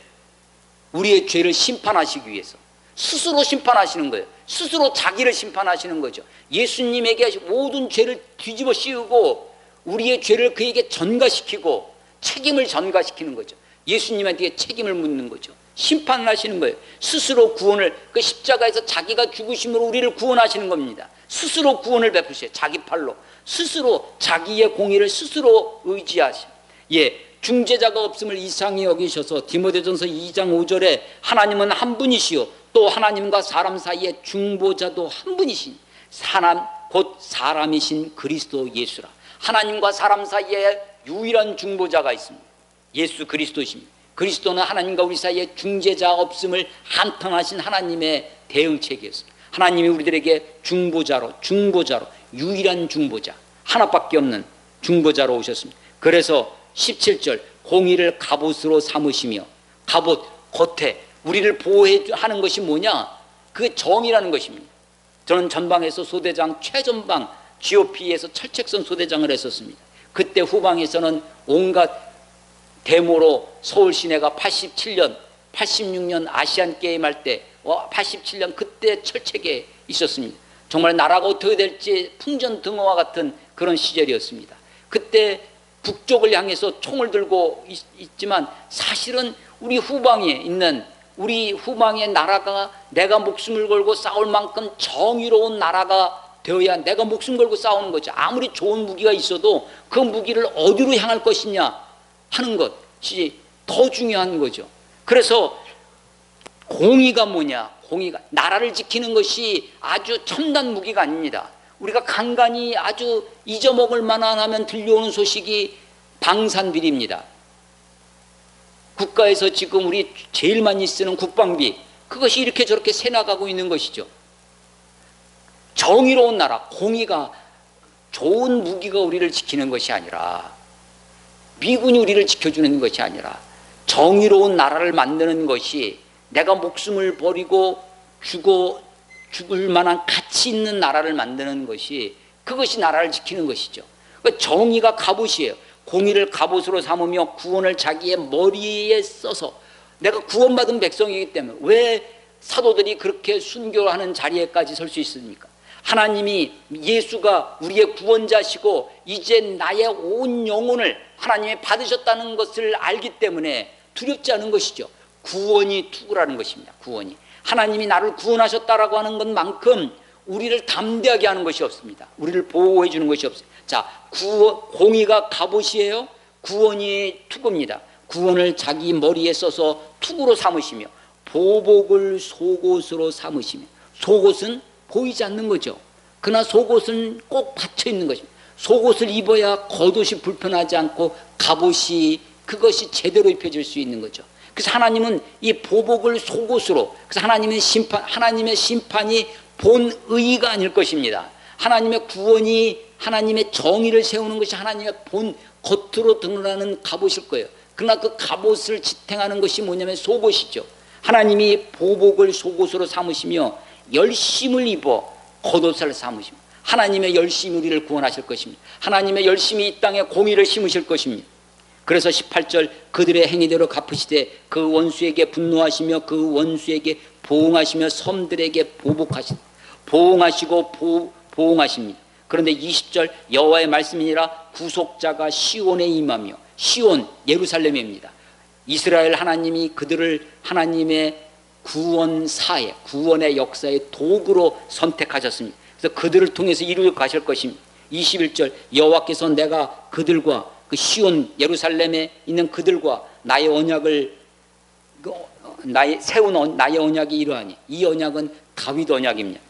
우리의 죄를 심판하시기 위해서 스스로 심판하시는 거예요. 스스로 자기를 심판하시는 거죠. 예수님에게 모든 죄를 뒤집어 씌우고 우리의 죄를 그에게 전가시키고 책임을 전가시키는 거죠. 예수님한테 책임을 묻는 거죠. 심판을 하시는 거예요. 스스로 구원을, 그 십자가에서 자기가 죽으심으로 우리를 구원하시는 겁니다. 스스로 구원을 베푸세요. 자기 팔로 스스로 자기의 공의를 스스로 의지하시. 예, 중재자가 없음을 이상히 여기셔서 디모데전서 2장 5절에 하나님은 한 분이시요 또 하나님과 사람 사이에 중보자도 한 분이신 사람, 곧 사람이신 그리스도 예수라. 하나님과 사람 사이에 유일한 중보자가 있습니다. 예수 그리스도십니다. 그리스도는 하나님과 우리 사이에 중재자 없음을 한탄하신 하나님의 대응책이었습니다. 하나님이 우리들에게 중보자로 유일한 중보자, 하나밖에 없는 중보자로 오셨습니다. 그래서 17절, 공의를 갑옷으로 삼으시며, 갑옷, 겉에 우리를 보호하는 것이 뭐냐? 그 정의라는 것입니다. 저는 전방에서 소대장 최전방 GOP에서 철책선 소대장을 했었습니다. 그때 후방에서는 온갖 데모로 서울 시내가 87년, 86년 아시안 게임 할 때 87년 그때 철책에 있었습니다. 정말 나라가 어떻게 될지 풍전등화와 같은 그런 시절이었습니다. 그때 북쪽을 향해서 총을 들고 있지만 사실은 우리 후방에 있는, 우리 후방의 나라가 내가 목숨을 걸고 싸울 만큼 정의로운 나라가 되어야 내가 목숨 걸고 싸우는 거죠. 아무리 좋은 무기가 있어도 그 무기를 어디로 향할 것이냐 하는 것이 더 중요한 거죠. 그래서 공의가 뭐냐? 공의가 나라를 지키는 것이 아주 첨단 무기가 아닙니다. 우리가 간간히 아주 잊어먹을 만한 하면 들려오는 소식이 방산비리입니다. 국가에서 지금 우리 제일 많이 쓰는 국방비, 그것이 이렇게 저렇게 새나가고 있는 것이죠. 정의로운 나라, 공의가, 좋은 무기가 우리를 지키는 것이 아니라, 미군이 우리를 지켜주는 것이 아니라 정의로운 나라를 만드는 것이, 내가 목숨을 버리고 죽을 만한 가치 있는 나라를 만드는 것이, 그것이 나라를 지키는 것이죠. 그러니까 정의가 갑옷이에요. 공의를 갑옷으로 삼으며 구원을 자기의 머리에 써서 내가 구원받은 백성이기 때문에 왜 사도들이 그렇게 순교하는 자리에까지 설 수 있습니까? 하나님이 예수가 우리의 구원자시고 이제 나의 온 영혼을 하나님이 받으셨다는 것을 알기 때문에 두렵지 않은 것이죠. 구원이 투구라는 것입니다. 구원이. 하나님이 나를 구원하셨다라고 하는 것만큼 우리를 담대하게 하는 것이 없습니다. 우리를 보호해 주는 것이 없어요. 자, 공의가 갑옷이에요. 구원이 투구입니다. 구원을 자기 머리에 써서 투구로 삼으시며 보복을 속옷으로 삼으시며, 속옷은 보이지 않는 거죠. 그러나 속옷은 꼭 받쳐 있는 것입니다. 속옷을 입어야 겉옷이 불편하지 않고 갑옷이 그것이 제대로 입혀질 수 있는 거죠. 그래서 하나님은 이 보복을 속옷으로, 그래서 하나님의 심판이 본의가 아닐 것입니다. 하나님의 구원이, 하나님의 정의를 세우는 것이 하나님의 본 겉으로 드러나는 갑옷일 거예요. 그러나 그 갑옷을 지탱하는 것이 뭐냐면 속옷이죠. 하나님이 보복을 속옷으로 삼으시며 열심을 입어 겉옷을 삼으시며 하나님의 열심히 우리를 구원하실 것입니다. 하나님의 열심히 이 땅에 공의를 심으실 것입니다. 그래서 18절 그들의 행위대로 갚으시되 그 원수에게 분노하시며 그 원수에게 보응하시며 섬들에게 보응하시고 보응하십니다. 그런데 20절 여호와의 말씀이니라 구속자가 시온에 임하며, 시온 예루살렘입니다. 이스라엘 하나님이 그들을 하나님의 구원사에, 구원의 역사의 도구로 선택하셨습니다. 그래서 그들을 통해서 이루어 가실 것입니다. 21절 여호와께서 내가 그들과 그 시온 예루살렘에 있는 그들과 나의 언약을 세운 나의 언약이 이러하니, 이 언약은 다윗 언약입니다.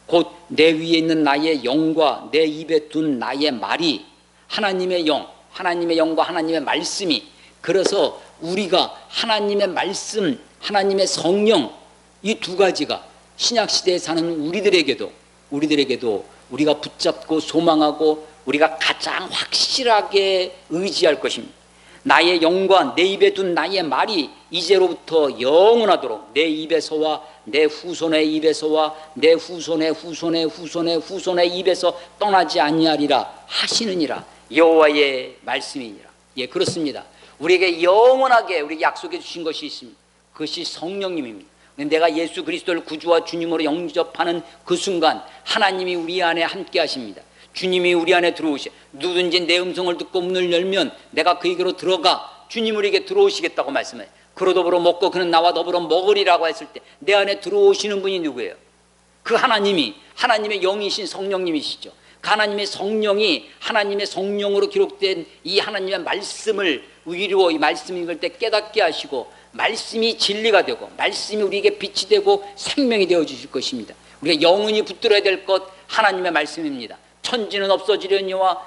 곧 내 위에 있는 나의 영과 내 입에 둔 나의 말이, 하나님의 영, 하나님의 영과 하나님의 말씀이, 그래서 우리가 하나님의 말씀, 하나님의 성령, 이 두 가지가 신약시대에 사는 우리들에게도 우리가 붙잡고 소망하고 우리가 가장 확실하게 의지할 것입니다. 나의 영과 내 입에 둔 나의 말이 이제로부터 영원하도록 내 입에서와 내 후손의 입에서와 내 후손의 후손의 후손의 후손의 입에서 떠나지 아니하리라 하시느니라. 여호와의 말씀이니라. 예, 그렇습니다. 우리에게 영원하게 우리에게 약속해 주신 것이 있습니다. 그것이 성령님입니다. 내가 예수 그리스도를 구주와 주님으로 영접하는 그 순간 하나님이 우리 안에 함께 하십니다. 주님이 우리 안에 들어오시, 누구든지 내 음성을 듣고 문을 열면 내가 그에게로 들어가 주님 우리에게 들어오시겠다고 말씀해요. 그로 더불어 먹고 그는 나와 더불어 먹으리라고 했을 때 내 안에 들어오시는 분이 누구예요? 그 하나님이, 하나님의 영이신 성령님이시죠. 그 하나님의 성령이 하나님의 성령으로 기록된 이 하나님의 말씀을 위로, 이 말씀 읽을 때 깨닫게 하시고 말씀이 진리가 되고 말씀이 우리에게 빛이 되고 생명이 되어 주실 것입니다. 우리가 영원히 붙들어야 될 것 하나님의 말씀입니다. 천지는 없어지려니와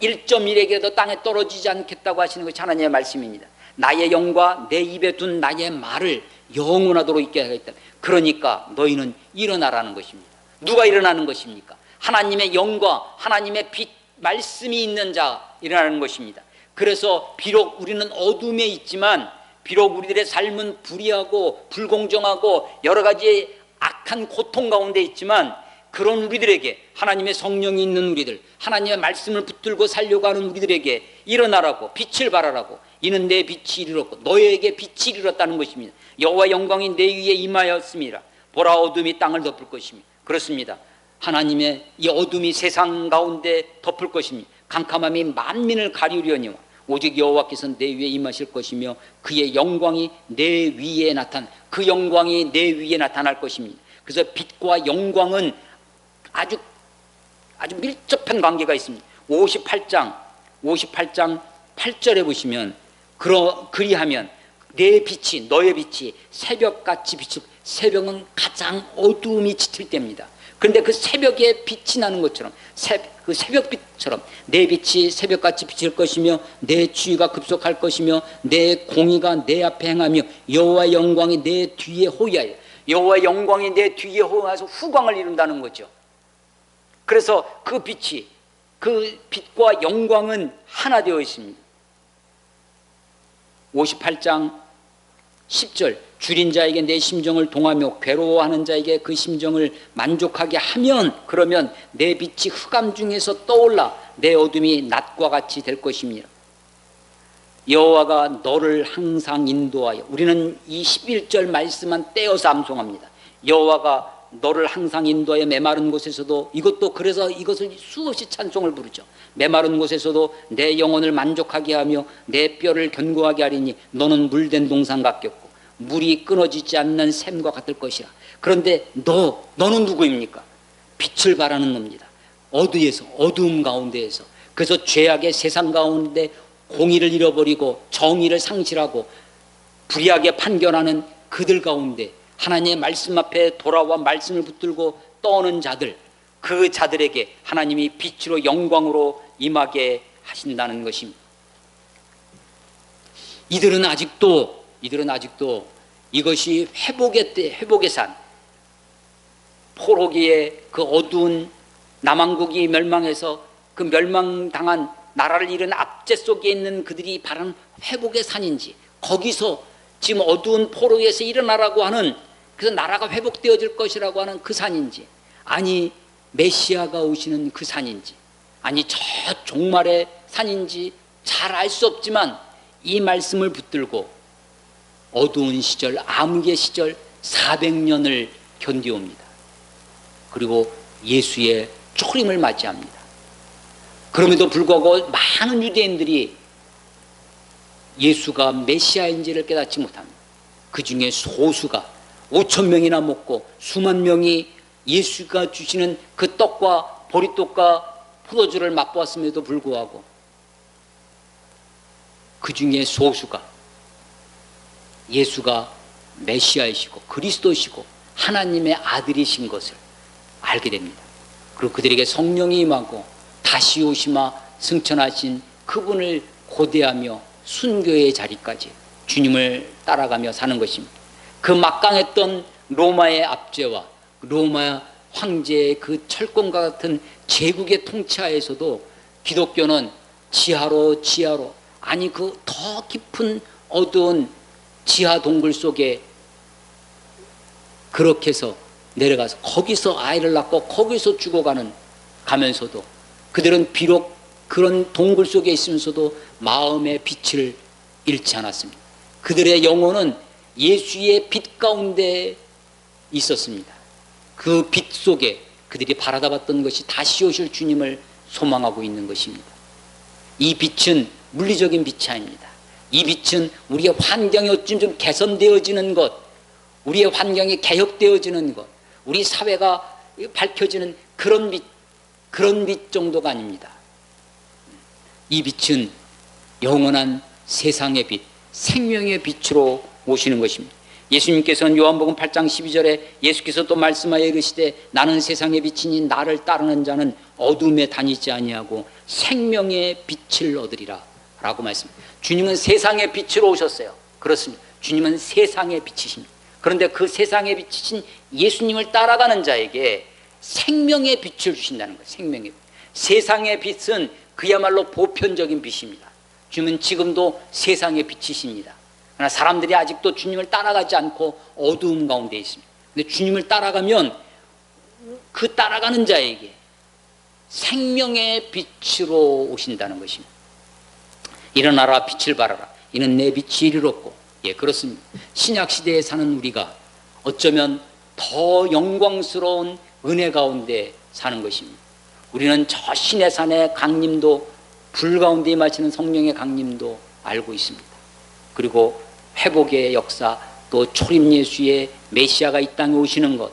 1.1에게도 땅에 떨어지지 않겠다고 하시는 것이 하나님의 말씀입니다. 나의 영과 내 입에 둔 나의 말을 영원하도록 있게 하겠다. 그러니까 너희는 일어나라는 것입니다. 누가 일어나는 것입니까? 하나님의 영과 하나님의 빛, 말씀이 있는 자 일어나는 것입니다. 그래서 비록 우리는 어둠에 있지만, 비록 우리들의 삶은 불의하고 불공정하고 여러 가지 악한 고통 가운데 있지만, 그런 우리들에게, 하나님의 성령이 있는 우리들, 하나님의 말씀을 붙들고 살려고 하는 우리들에게 일어나라고, 빛을 발하라고, 이는 내 빛이 이르렀고 너에게 빛이 이르렀다는 것입니다. 여호와 영광이 내 위에 임하였습니다. 보라 어둠이 땅을 덮을 것입니다. 그렇습니다. 하나님의 이 어둠이 세상 가운데 덮을 것입니다. 캄캄함이 만민을 가리우려니와 오직 여호와께서는 내 위에 임하실 것이며 그의 영광이 내 위에 그 영광이 내 위에 나타날 것입니다. 그래서 빛과 영광은 아주 밀접한 관계가 있습니다. 58장 8절에 보시면 그리하면 내 빛이, 너의 빛이 새벽같이 비추, 새벽은 가장 어두움이 짙을 때입니다. 그런데 그 새벽에 빛이 나는 것처럼, 그 새벽빛처럼 내 빛이 새벽같이 비칠 것이며 내 주의가 급속할 것이며 내 공의가 내 앞에 행하며 여호와의 영광이 내 뒤에 호위하여, 여호와의 영광이 내 뒤에 호위하여서 후광을 이룬다는 거죠. 그래서 그 빛이, 그 빛과 영광은 하나 되어 있습니다. 58장 10절 줄인 자에게 내 심정을 동하며 괴로워하는 자에게 그 심정을 만족하게 하면, 그러면 내 빛이 흑암 중에서 떠올라 내 어둠이 낮과 같이 될 것입니다. 여호와가 너를 항상 인도하여, 우리는 이 11절 말씀만 떼어서 암송합니다. 여호와가 너를 항상 인도하여 메마른 곳에서도, 이것도 그래서 이것을 수없이 찬송을 부르죠. 메마른 곳에서도 내 영혼을 만족하게 하며 내 뼈를 견고하게 하리니 너는 물된 동산 같겠고 물이 끊어지지 않는 샘과 같을 것이라. 그런데 너는 누구입니까? 빛을 발하는 놈입니다. 어두움 가운데에서, 그래서 죄악의 세상 가운데 공의를 잃어버리고 정의를 상실하고 불의하게 판결하는 그들 가운데 하나님의 말씀 앞에 돌아와 말씀을 붙들고 떠오는 자들, 그 자들에게 하나님이 빛으로 영광으로 임하게 하신다는 것입니다. 이들은 아직도 이것이 회복의 산, 포로기의 그 어두운 남왕국이 멸망해서 그 멸망당한 나라를 잃은 압제 속에 있는 그들이 바라는 회복의 산인지, 거기서 지금 어두운 포로에서 일어나라고 하는, 그래서 나라가 회복되어질 것이라고 하는 그 산인지, 아니 메시아가 오시는 그 산인지, 아니 저 종말의 산인지 잘 알 수 없지만 이 말씀을 붙들고 어두운 시절, 암흑의 시절 400년을 견디옵니다. 그리고 예수의 초림을 맞이합니다. 그럼에도 불구하고 많은 유대인들이 예수가 메시아인지를 깨닫지 못합니다. 그 중에 소수가 5,000명이나 먹고 수만 명이 예수가 주시는 그 떡과 보리떡과 포도주를 맛보았음에도 불구하고 그 중에 소수가 예수가 메시아이시고 그리스도시고 하나님의 아들이신 것을 알게 됩니다. 그리고 그들에게 성령이 임하고 다시 오시마 승천하신 그분을 고대하며 순교의 자리까지 주님을 따라가며 사는 것입니다. 그 막강했던 로마의 압제와 로마 황제의 그 철권과 같은 제국의 통치하에서도 기독교는 지하로 아니 그 더 깊은 어두운 지하 동굴 속에 그렇게 해서 내려가서 거기서 아이를 낳고 거기서 가면서도 그들은 비록 그런 동굴 속에 있으면서도 마음의 빛을 잃지 않았습니다. 그들의 영혼은 예수의 빛 가운데 있었습니다. 그 빛 속에 그들이 바라다 봤던 것이 다시 오실 주님을 소망하고 있는 것입니다. 이 빛은 물리적인 빛이 아닙니다. 이 빛은 우리의 환경이 어쩜 좀 개선되어지는 것, 우리의 환경이 개혁되어지는 것, 우리 사회가 밝혀지는 그런 빛 정도가 아닙니다. 이 빛은 영원한 세상의 빛, 생명의 빛으로 오시는 것입니다. 예수님께서는 요한복음 8장 12절에 예수께서 또 말씀하여 이르시되 나는 세상의 빛이니 나를 따르는 자는 어둠에 다니지 아니하고 생명의 빛을 얻으리라 라고 말씀합니다. 주님은 세상의 빛으로 오셨어요. 그렇습니다. 주님은 세상의 빛이십니다. 그런데 그 세상의 빛이신 예수님을 따라가는 자에게 생명의 빛을 주신다는 거예요. 생명의 빛. 세상의 빛은 그야말로 보편적인 빛입니다. 주님은 지금도 세상의 빛이십니다. 그러나 사람들이 아직도 주님을 따라가지 않고 어두움 가운데 있습니다. 근데 주님을 따라가면 그 따라가는 자에게 생명의 빛으로 오신다는 것입니다. 일어나라 빛을 발하라. 이는 내 빛이 이르렀고. 예, 그렇습니다. 신약시대에 사는 우리가 어쩌면 더 영광스러운 은혜 가운데 사는 것입니다. 우리는 저 신의 산의 강림도, 불 가운데 임하시는 성령의 강림도 알고 있습니다. 그리고 회복의 역사, 또 초림 예수의 메시아가 이 땅에 오시는 것,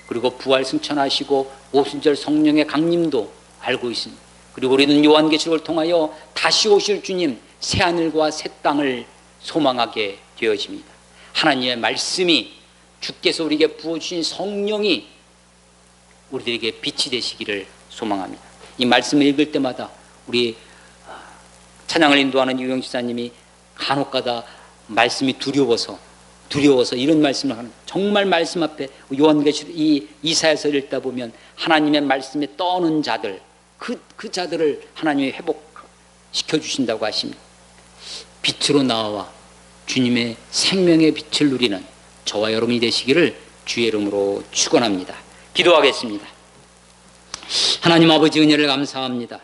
그리고 부활 승천하시고 오순절 성령의 강림도 알고 있습니다. 그리고 우리는 요한계시록을 통하여 다시 오실 주님, 새하늘과 새 땅을 소망하게 되어집니다. 하나님의 말씀이, 주께서 우리에게 부어주신 성령이 우리들에게 빛이 되시기를 소망합니다. 이 말씀을 읽을 때마다 우리 찬양을 인도하는 유영 지사님이 간혹가다 말씀이 두려워서 이런 말씀을 하는, 정말 말씀 앞에 요한계시록 이사야서 읽다 보면 하나님의 말씀에 떠오는 자들, 그 자들을 하나님이 회복시켜 주신다고 하십니다. 빛으로 나와 주님의 생명의 빛을 누리는 저와 여러분이 되시기를 주의 이름으로 축원합니다. 기도하겠습니다. 하나님 아버지, 은혜를 감사합니다.